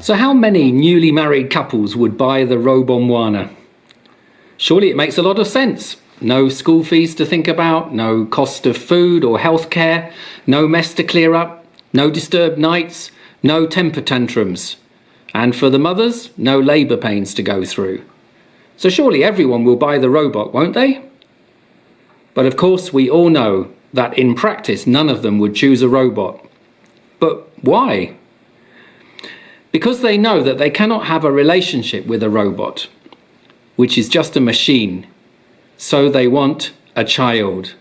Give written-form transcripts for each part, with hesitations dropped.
So how many newly married couples would buy the Robot Moana? Surely it makes a lot of sense. No school fees to think about, no cost of food or healthcare, no mess to clear up, no disturbed nights, no temper tantrums. And for the mothers, no labour pains to go through. So surely everyone will buy the robot, won't they? But of course we all know that in practice none of them would choose a robot. But why? Because they know that they cannot have a relationship with a robot, which is just a machine. So they want a child.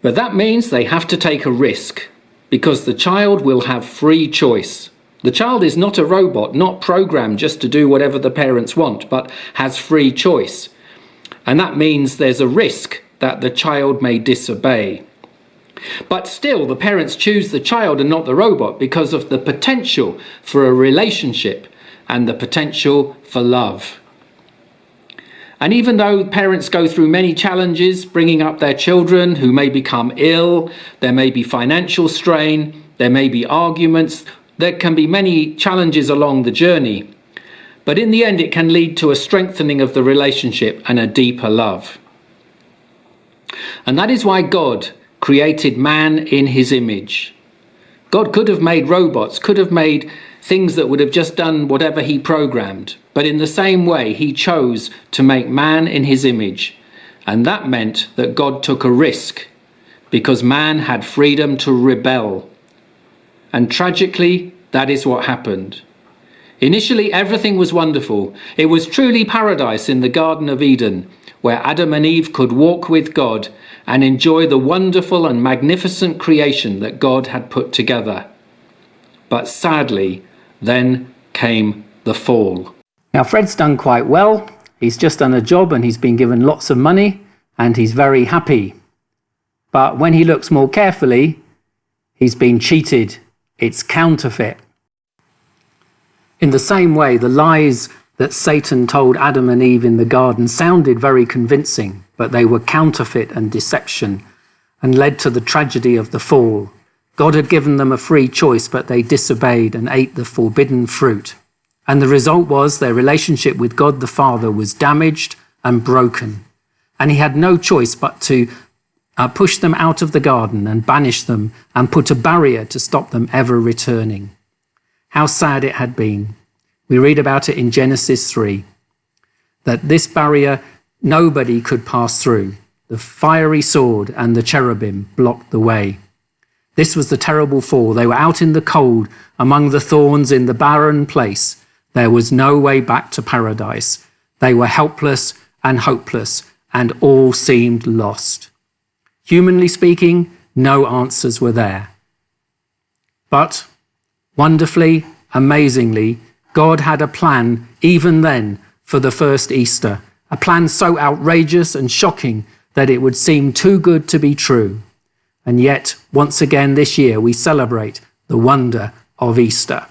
But that means they have to take a risk, because the child will have free choice. The child is not a robot, not programmed just to do whatever the parents want, but has free choice. And that means there's a risk that the child may disobey. But still, the parents choose the child and not the robot because of the potential for a relationship and the potential for love. And even though parents go through many challenges bringing up their children who may become ill, there may be financial strain, there may be arguments, there can be many challenges along the journey. But in the end, it can lead to a strengthening of the relationship and a deeper love. And that is why God created man in his image. God could have made robots, could have made things that would have just done whatever he programmed. But in the same way, he chose to make man in his image. And that meant that God took a risk because man had freedom to rebel. And tragically, that is what happened. Initially, everything was wonderful. It was truly paradise in the Garden of Eden, where Adam and Eve could walk with God and enjoy the wonderful and magnificent creation that God had put together. But sadly, then came the fall. Now, Fred's done quite well. He's just done a job and he's been given lots of money and he's very happy. But when he looks more carefully, he's been cheated. It's counterfeit. In the same way, the lies that Satan told Adam and Eve in the garden sounded very convincing, but they were counterfeit and deception and led to the tragedy of the fall. God had given them a free choice, but they disobeyed and ate the forbidden fruit. And the result was their relationship with God the Father was damaged and broken. And he had no choice but to push them out of the garden and banish them and put a barrier to stop them ever returning. How sad it had been. We read about it in Genesis 3, that this barrier nobody could pass through. The fiery sword and the cherubim blocked the way. This was the terrible fall. They were out in the cold, among the thorns in the barren place. There was no way back to paradise. They were helpless and hopeless, and all seemed lost. Humanly speaking, no answers were there. But wonderfully, amazingly, God had a plan even then for the first Easter, a plan so outrageous and shocking that it would seem too good to be true. And yet, once again this year, we celebrate the wonder of Easter.